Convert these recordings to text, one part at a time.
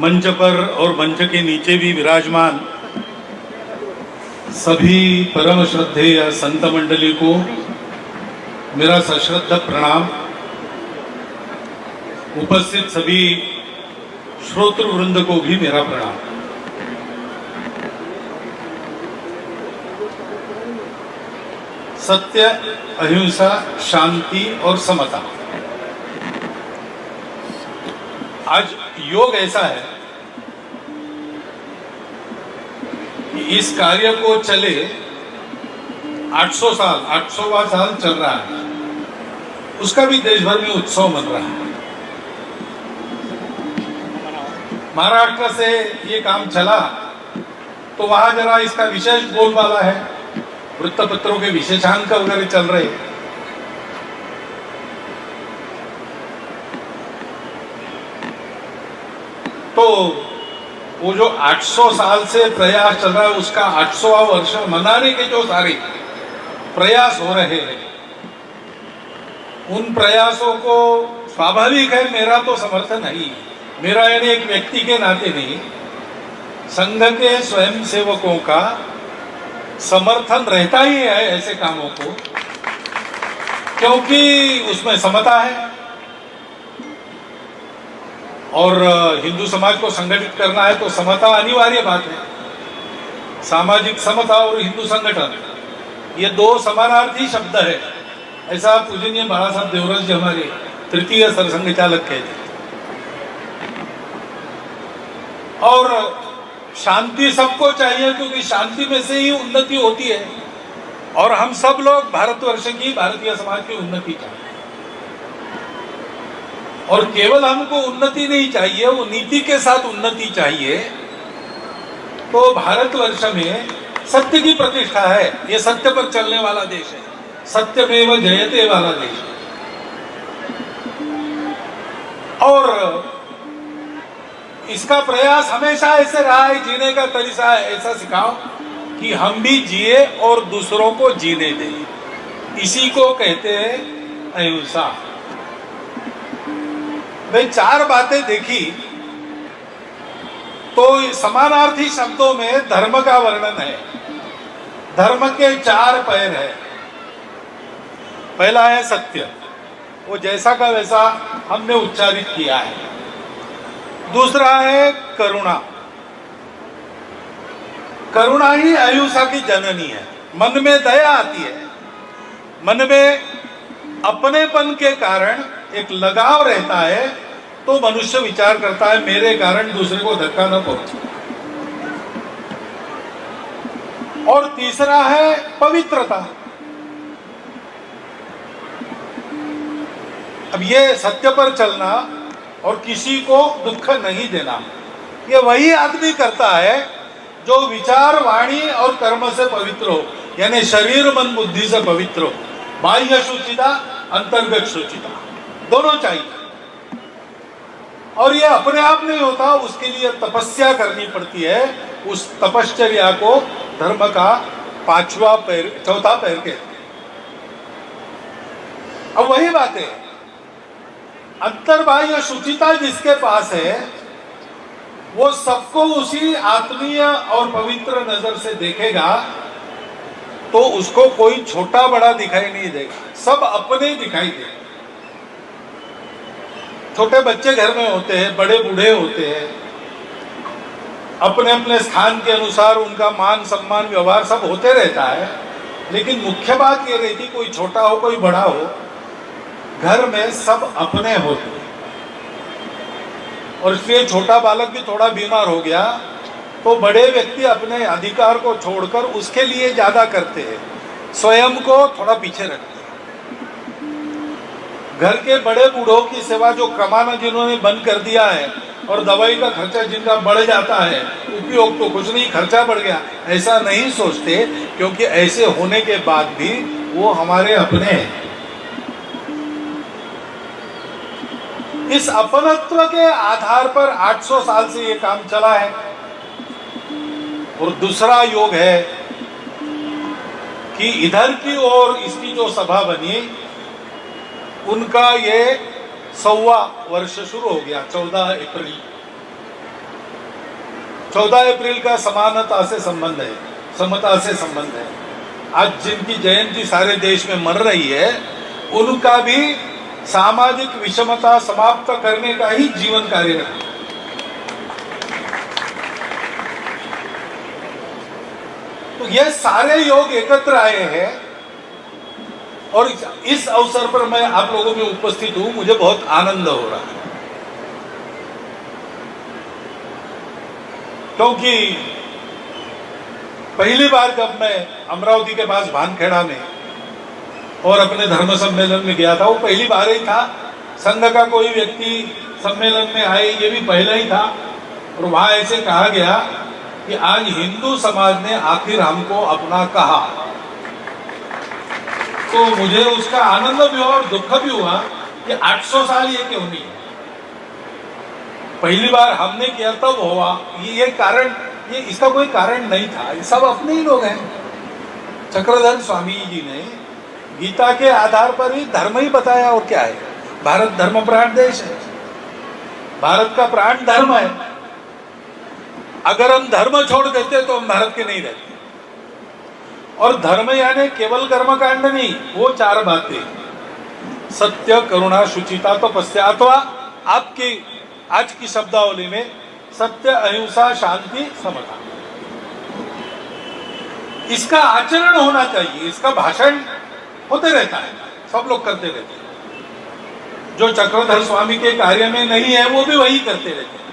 मंच पर और मंच के नीचे भी विराजमान सभी परम श्रद्धेय संत मंडली को मेरा सश्रद्ध प्रणाम। उपस्थित सभी श्रोतृ वृंद को भी मेरा प्रणाम। सत्य, अहिंसा, शांति और समता। आज योग ऐसा है कि इस कार्य को चले 800वां साल चल रहा है, उसका भी देश भर में उत्सव मन रहा है। महाराष्ट्र से ये काम चला तो वहां जरा इसका विशेष बोलबाला है, वृत्तपत्रों के विशेषांक वगैरह चल रहे। तो वो जो 800 साल से प्रयास चल रहा है, उसका 800वां वर्ष मनाने के जो सारे प्रयास हो रहे हैं, उन प्रयासों को स्वाभाविक है मेरा तो समर्थन नहीं, मेरा यानी एक व्यक्ति के नाते नहीं, संघ के स्वयंसेवकों का समर्थन रहता ही है ऐसे कामों को, क्योंकि उसमें समता है और हिंदू समाज को संगठित करना है तो समता अनिवार्य बात है। सामाजिक समता और हिंदू संगठन ये दो समानार्थी शब्द है, ऐसा पूजनीय बाला साहब देवरस जी हमारे तृतीय सरसंघ चालक कहते। और शांति सबको चाहिए, क्योंकि शांति में से ही उन्नति होती है और हम सब लोग भारतवर्ष की, भारतीय समाज की उन्नति चाहते हैं। और केवल हमको उन्नति नहीं चाहिए, वो नीति के साथ उन्नति चाहिए। तो भारतवर्ष में सत्य की प्रतिष्ठा है, ये सत्य पर चलने वाला देश है, सत्यमेव जयते वाला देश है। और इसका प्रयास हमेशा ऐसे रहा है, जीने का तरीका ऐसा सिखाओ कि हम भी जिए और दूसरों को जीने दें। इसी को कहते हैं अहिंसा। भाई चार बातें देखी तो समानार्थी शब्दों में धर्म का वर्णन है। धर्म के चार पैर है। पहला है सत्य, वो जैसा का वैसा हमने उच्चारित किया है। दूसरा है करुणा। करुणा ही अहिंसा की जननी है। मन में दया आती है, मन में अपनेपन के कारण एक लगाव रहता है, तो मनुष्य विचार करता है मेरे कारण दूसरे को धक्का न पहुंचे। और तीसरा है पवित्रता। अब ये सत्य पर चलना और किसी को दुख नहीं देना, ये वही आदमी करता है जो विचार, वाणी और कर्म से पवित्र हो, यानी शरीर, मन, बुद्धि से पवित्र हो। बाह्य शुचिता, अंतर्गत शुचिता दोनों चाहिए। और ये अपने आप नहीं होता, उसके लिए तपस्या करनी पड़ती है। उस तपश्चर्या को धर्म का चौथा पैर कहते हैं। अब वही बात है, अंतर्बाह्य शुचिता जिसके पास है वो सबको उसी आत्मीय और पवित्र नजर से देखेगा, तो उसको कोई छोटा बड़ा दिखाई नहीं देगा, सब अपने दिखाई देगा। छोटे बच्चे घर में होते हैं, बड़े बूढ़े होते हैं, अपने अपने स्थान के अनुसार उनका मान सम्मान व्यवहार सब होते रहता है, लेकिन मुख्य बात ये रहती, कोई छोटा हो कोई बड़ा हो, घर में सब अपने होते हैं। और इसलिए छोटा बालक भी थोड़ा बीमार हो गया तो बड़े व्यक्ति अपने अधिकार को छोड़कर उसके लिए ज्यादा करते हैं, स्वयं को थोड़ा पीछे रखते हैं। घर के बड़े बूढ़ों की सेवा जो कमाना जिन्होंने बंद कर दिया है और दवाई का खर्चा जिनका बढ़ जाता है, उपयोग तो कुछ नहीं, खर्चा बढ़ गया, ऐसा नहीं सोचते, क्योंकि ऐसे होने के बाद भी वो हमारे अपने हैं। इस अपनत्व के आधार पर 800 साल से ये काम चला है। और दूसरा योग है कि इधर की ओर इसकी जो सभा बनी, उनका ये 1.25 वर्ष शुरू हो गया 14 अप्रैल। 14 अप्रैल का समानता से संबंध है, समता से संबंध है। आज जिनकी जयंती सारे देश में मर रही है, उनका भी सामाजिक विषमता समाप्त करने का ही जीवन कार्य है। तो ये सारे योग एकत्र आए हैं और इस अवसर पर मैं आप लोगों में उपस्थित हूं, मुझे बहुत आनंद हो रहा है। क्योंकि पहली बार जब मैं अमरावती के पास भानखेड़ा में और अपने धर्म सम्मेलन में गया था, वो पहली बार ही था। संघ का कोई व्यक्ति सम्मेलन में आए, ये भी पहला ही था। और वहां ऐसे कहा गया कि आज हिंदू समाज ने आखिर हमको अपना कहा। तो मुझे उसका आनंद भी हुआ और दुख भी हुआ कि 800 साल ये क्यों नहीं है। पहली बार हमने किया तब हुआ, ये कारण, ये इसका कोई कारण नहीं था, ये सब अपने ही लोग हैं। चक्रधर स्वामी जी ने गीता के आधार पर ही धर्म ही बताया, और क्या है। भारत धर्म प्राण देश है, भारत का प्राण धर्म है। अगर हम धर्म छोड़ देते तो हम भारत के नहीं रहते। और धर्म यानी केवल कर्मकांड नहीं, वो 4 बातें, सत्य, करुणा, शुचिता, तपस्या, अथवा आपकी आज की शब्दावली में सत्य, अहिंसा, शांति, समता। इसका आचरण होना चाहिए। इसका भाषण होते रहता है, सब लोग करते रहते हैं। जो चक्रधर स्वामी के कार्य में नहीं है वो भी वही करते रहते हैं।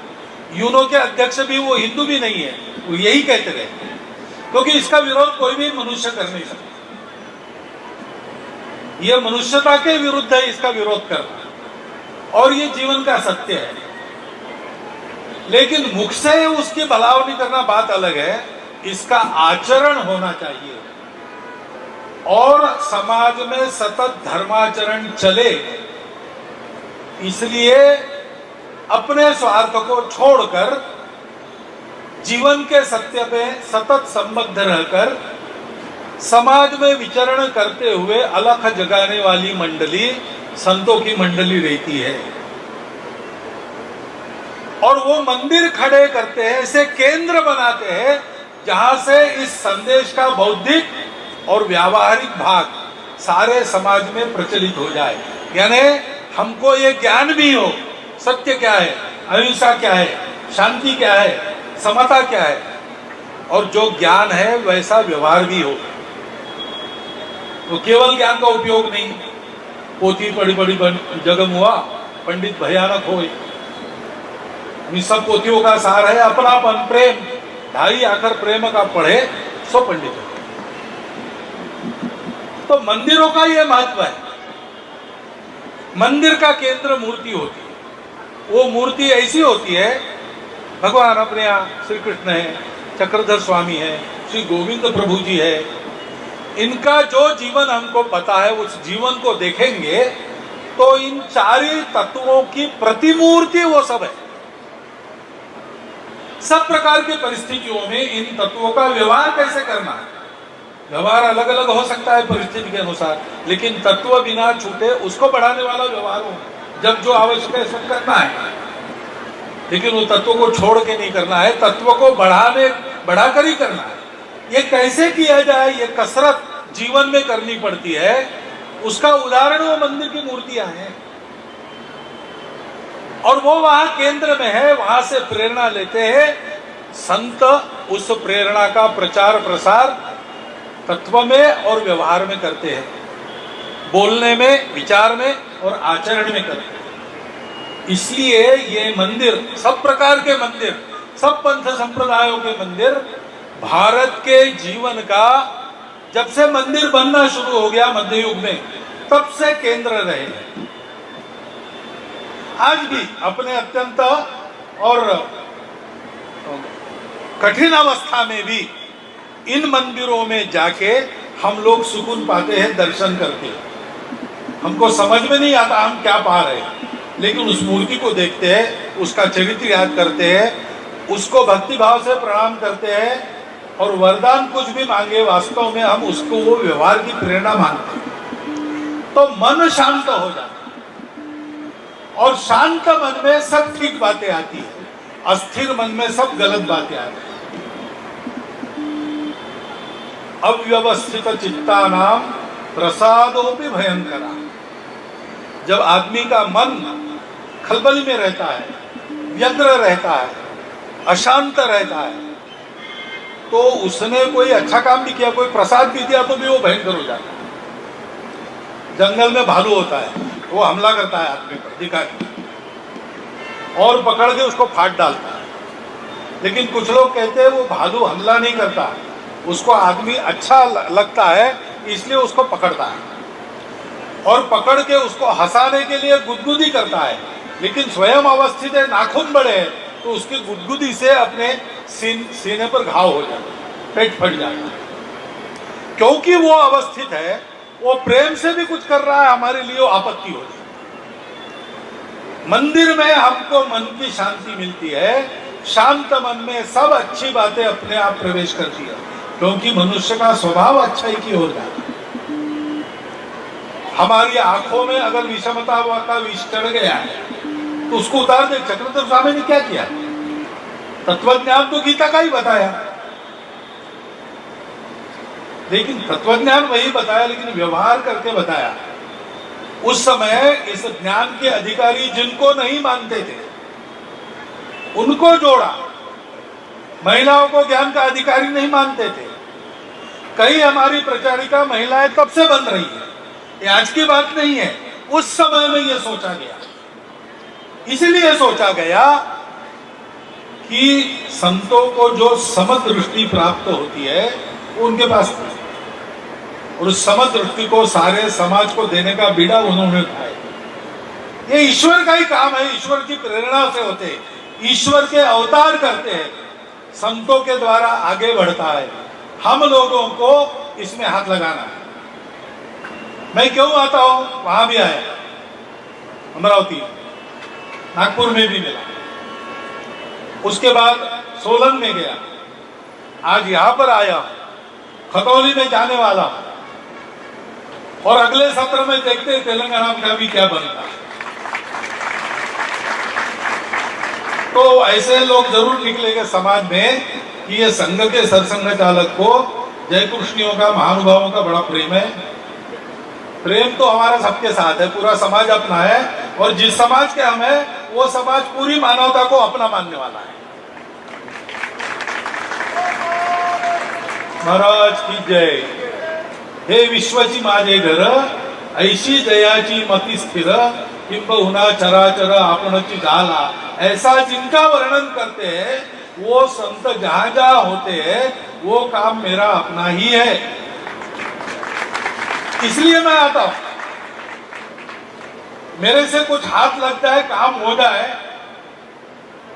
यूनो के अध्यक्ष भी वो हिंदू भी नहीं है, वो यही कहते रहते हैं, क्योंकि इसका विरोध कोई भी मनुष्य कर नहीं सकता। यह मनुष्यता के विरुद्ध है इसका विरोध करना, और ये जीवन का सत्य है। लेकिन मुख से उसकी भलावनी करना बात अलग है, इसका आचरण होना चाहिए। और समाज में सतत धर्माचरण चले, इसलिए अपने स्वार्थ को छोड़कर जीवन के सत्य पे सतत संबद्ध रहकर समाज में विचरण करते हुए अलख जगाने वाली मंडली संतों की मंडली रहती है। और वो मंदिर खड़े करते हैं, इसे केंद्र बनाते हैं, जहां से इस संदेश का बौद्धिक और व्यावहारिक भाग सारे समाज में प्रचलित हो जाए। यानी हमको ये ज्ञान भी हो, सत्य क्या है, अहिंसा क्या है, शांति क्या है, समता क्या है, और जो ज्ञान है वैसा व्यवहार भी हो। तो केवल ज्ञान का उपयोग नहीं, पोथी पढ़ी पढ़ी जगम हुआ, पंडित भयानक हो। इन सब पोथियों का सार है अपनापन, प्रेम। ढाई आकर प्रेम का पढ़े सो पंडित हो। तो मंदिरों का यह महत्व है। मंदिर का केंद्र मूर्ति होती है। वो मूर्ति ऐसी होती है, भगवान अपने यहाँ श्री कृष्ण है, चक्रधर स्वामी है, श्री गोविंद प्रभु जी है। इनका जो जीवन हमको पता है, उस जीवन को देखेंगे तो इन 4 तत्वों की प्रतिमूर्ति वो सब है। सब प्रकार की परिस्थितियों में इन तत्वों का व्यवहार कैसे करना है। व्यवहार अलग अलग हो सकता है परिस्थिति के अनुसार, लेकिन तत्व बिना छूटे उसको बढ़ाने वाला व्यवहार हो। जब जो आवश्यक है सब करना है, लेकिन वो तत्व को छोड़ के नहीं करना है, तत्व को बढ़ाकर ही करना है। ये कैसे किया जाए, ये कसरत जीवन में करनी पड़ती है। उसका उदाहरण वो मंदिर की मूर्तियां हैं, और वो वहां केंद्र में है, वहां से प्रेरणा लेते हैं संत। उस प्रेरणा का प्रचार प्रसार तत्व में और व्यवहार में करते हैं, बोलने में, विचार में और आचरण में करते हैं। इसलिए ये मंदिर, सब प्रकार के मंदिर, सब पंथ संप्रदायों के मंदिर, भारत के जीवन का जब से मंदिर बनना शुरू हो गया मध्य युग में, तब से केंद्र रहे। आज भी अपने अत्यंत और कठिन अवस्था में भी इन मंदिरों में जाके हम लोग सुकून पाते हैं दर्शन करके। हमको समझ में नहीं आता हम क्या पा रहे हैं, लेकिन उस मूर्ति को देखते हैं, उसका चरित्र याद करते हैं, उसको भक्ति भाव से प्रणाम करते हैं, और वरदान कुछ भी मांगे वास्तव में हम उसको वो व्यवहार की प्रेरणा मांगते हैं, तो मन शांत हो जाता है। और शांत मन में सब ठीक बातें आती है। अस्थिर मन में सब गलत बातें आती हैं। अव्यवस्थित चित्तानाम प्रसादोपि भयंकरा। जब आदमी का मन खलबली में रहता है, व्यग्र रहता है, अशांत रहता है, तो उसने कोई अच्छा काम भी किया, कोई प्रसाद भी दिया तो भी वो भयंकर हो जाता है। जंगल में भालू होता है, वो हमला करता है आदमी पर दिखा के और पकड़ के उसको फाड़ डालता है। लेकिन कुछ लोग कहते हैं वो भालू हमला नहीं करता, उसको आदमी अच्छा लगता है इसलिए उसको पकड़ता है और पकड़ के उसको हंसाने के लिए गुदगुदी करता है। लेकिन स्वयं अवस्थित है, नाखून बड़े हैं, तो उसकी गुदगुदी से अपने सीने पर घाव हो जाता है, पेट फट जाता है। क्योंकि वो अवस्थित है, वो प्रेम से भी कुछ कर रहा है, हमारे लिए आपत्ति हो जाती है। मंदिर में हमको मन की शांति मिलती है, शांत मन में सब अच्छी बातें अपने आप प्रवेश करती है, क्योंकि मनुष्य का स्वभाव अच्छाई की ओर जाता है। हमारी आंखों में अगर विषमता का विष चढ़ गया है तो उसको उतार दे। चक्रधर स्वामी ने क्या किया? तत्वज्ञान तो गीता का ही बताया, लेकिन तत्वज्ञान वही बताया, लेकिन व्यवहार करके बताया। उस समय इस ज्ञान के अधिकारी जिनको नहीं मानते थे उनको जोड़ा। महिलाओं को ज्ञान का अधिकारी नहीं मानते थे। कई हमारी प्रचारिका महिलाएं तब से बन रही है, ये आज की बात नहीं है। उस समय में ये सोचा गया, इसलिए सोचा गया कि संतों को जो समदृष्टि प्राप्त होती है वो उनके पास थी, और उस समदृष्टि को सारे समाज को देने का बीड़ा उन्होंने उठाया। ये ईश्वर का ही काम है, ईश्वर की प्रेरणा से होते हैं, ईश्वर के अवतार करते हैं, संतों के द्वारा आगे बढ़ता है। हम लोगों को इसमें हाथ लगाना है। मैं क्यों आता हूं? वहां भी आया, अमरावती, नागपुर में भी मिला, उसके बाद सोलन में गया, आज यहां पर आया, खतौली में जाने वाला, और अगले सत्र में देखते हैं तेलंगाना में भी क्या बनता। तो ऐसे लोग जरूर निकलेंगे समाज में कि ये संघ के सरसंघ चालक को जयकृष्णियों का, महानुभावों का बड़ा प्रेम है। प्रेम तो हमारा सबके साथ है, पूरा समाज अपना है, और जिस समाज के हम हैं वो समाज पूरी मानवता को अपना मानने वाला है। महाराज की जय। हे विश्वची माझे घर, ऐशी जयाची मती स्थिर, किंबहुना चराचर आपणची झाला। ऐसा जिनका वर्णन करते हैं वो संत जहां जहां होते हैं वो काम मेरा अपना ही है, इसलिए मैं आता हूं। मेरे से कुछ हाथ लग जाए, काम हो जाए।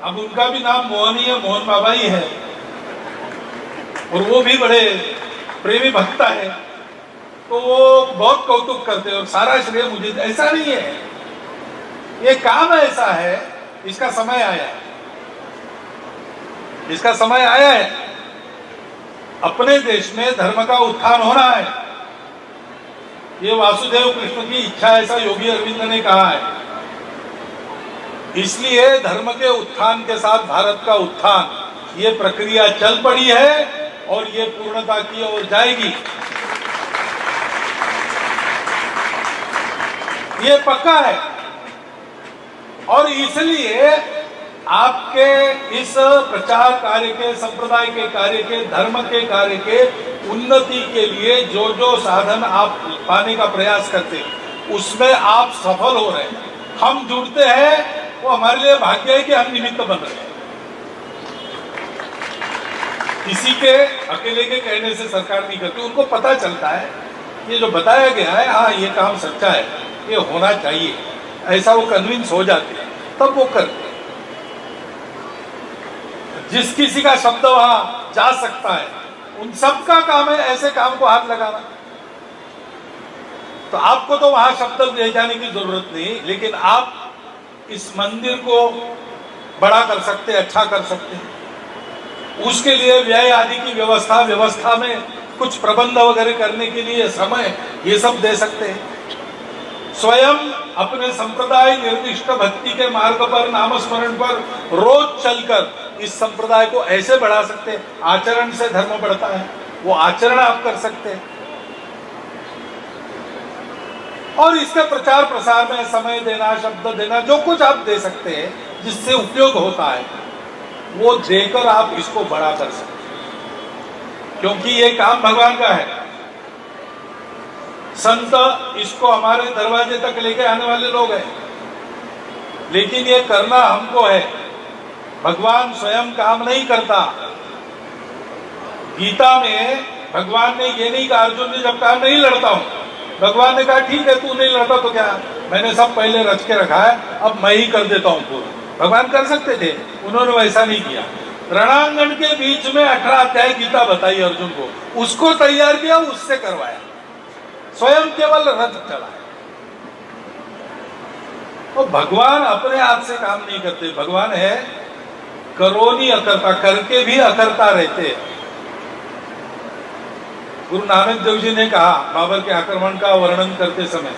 अब उनका भी नाम मोहन ही है, मोहन बाबा ही है, और वो भी बड़े प्रेमी भक्त है, तो वो बहुत कौतुक करते हैं और सारा श्रेय मुझे। ऐसा नहीं है, ये काम ऐसा है, इसका समय आया है, इसका समय आया है। अपने देश में धर्म का उत्थान होना है, ये वासुदेव कृष्ण की इच्छा, ऐसा योगी अरविंद ने कहा है। इसलिए धर्म के उत्थान के साथ भारत का उत्थान, ये प्रक्रिया चल पड़ी है और ये पूर्णता की ओर जाएगी, ये पक्का है। और इसलिए आपके इस प्रचार कार्य के, संप्रदाय के कार्य के, धर्म के कार्य के उन्नति के लिए जो जो साधन आप पाने का प्रयास करते हैं उसमें आप सफल हो रहे हैं। हम जुड़ते हैं, वो हमारे लिए भाग्य है कि हम निमित्त बन रहे हैं। किसी के अकेले के कहने से सरकार नहीं करती, उनको पता चलता है ये जो बताया गया है, हाँ ये काम सच्चा है, ये होना चाहिए, ऐसा वो कन्विंस हो जाते हैं, तब वो करते हैं। जिस किसी का शब्द वहां जा सकता है उन सबका काम है ऐसे काम को हाथ लगाना। तो आपको तो वहां शब्द ले जाने की जरूरत नहीं, लेकिन आप इस मंदिर को बड़ा कर सकते, अच्छा कर सकते। उसके लिए व्यय आदि की व्यवस्था में कुछ प्रबंध वगैरह करने के लिए समय, ये सब दे सकते हैं। स्वयं अपने संप्रदाय निर्दिष्ट भक्ति के मार्ग पर, नामस्मरण पर रोज चलकर इस संप्रदाय को ऐसे बढ़ा सकते हैं। आचरण से धर्म बढ़ता है, वो आचरण आप कर सकते हैं। और इसके प्रचार प्रसार में समय देना, शब्द देना, जो कुछ आप दे सकते हैं जिससे उपयोग होता है, वो देकर आप इसको बड़ा कर सकते हैं, क्योंकि ये काम भगवान का है। संत इसको हमारे दरवाजे तक लेके आने वाले लोग हैं, लेकिन ये करना हमको है। भगवान स्वयं काम नहीं करता। गीता में भगवान ने ये नहीं कहा, अर्जुन ने जब कहा नहीं लड़ता हूं, भगवान ने कहा ठीक है तू नहीं लड़ता तो क्या, मैंने सब पहले रच के रखा है, अब मैं ही कर देता हूं पूरा। भगवान कर सकते थे, उन्होंने वैसा नहीं किया। रणांगण के बीच में 18 अध्याय गीता बताई अर्जुन को, उसको तैयार किया, उससे करवाया, स्वयं केवल रथ चलाया। तो भगवान अपने हाथ से काम नहीं करते, भगवान है करोनी अकर्ता, करके भी अकर्ता रहते। गुरु नानक देव जी ने कहा बाबर के आक्रमण का वर्णन करते समय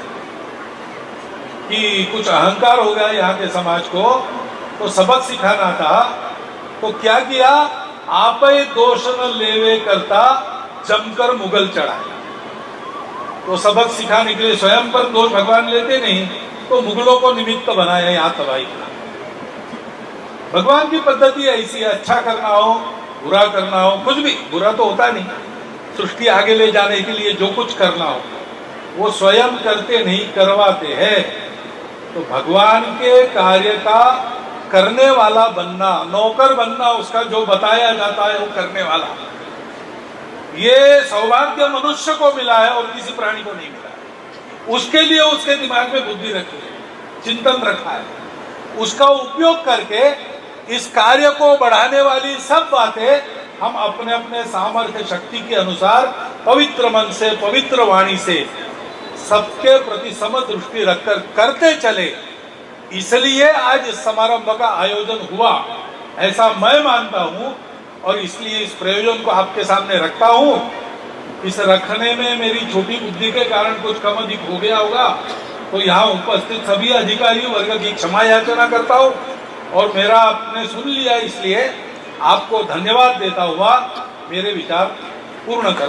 कि कुछ अहंकार हो गया यहाँ के समाज को, तो सबक सिखाना था, तो क्या किया, आप दोष न लेवे करता जमकर मुगल चढ़ाए। तो सबक सिखाने के लिए स्वयं पर दोष भगवान लेते नहीं, तो मुगलों को निमित्त बनाया यहाँ तबाही का। भगवान की पद्धति ऐसी है, अच्छा करना हो, बुरा करना हो, कुछ भी बुरा तो होता नहीं, सृष्टि आगे ले जाने के लिए जो कुछ करना हो वो स्वयं करते नहीं, करवाते हैं। तो भगवान के कार्य का करने वाला बनना, नौकर बनना, उसका जो बताया जाता है वो करने वाला, ये सौभाग्य मनुष्य को मिला है और किसी प्राणी को नहीं मिला है। उसके लिए उसके दिमाग में बुद्धि रखी है, चिंतन रखा है, उसका उपयोग करके इस कार्य को बढ़ाने वाली सब बातें हम अपने अपने सामर्थ्य शक्ति के अनुसार पवित्र मन से, पवित्र वाणी से सबके प्रति समदृष्टि रखकर करते चले। इसलिए आज इस समारंभ का आयोजन हुआ, ऐसा मैं मानता हूं, और इसलिए इस प्रयोजन को आपके सामने रखता हूं। इस रखने में मेरी छोटी बुद्धि के कारण कुछ कम अधिक हो गया होगा, तो यहाँ उपस्थित सभी अधिकारी वर्ग की क्षमा याचना करता हूं, और मेरा आपने सुन लिया, इसलिए आपको धन्यवाद देता हुआ मेरे विचार पूर्ण कर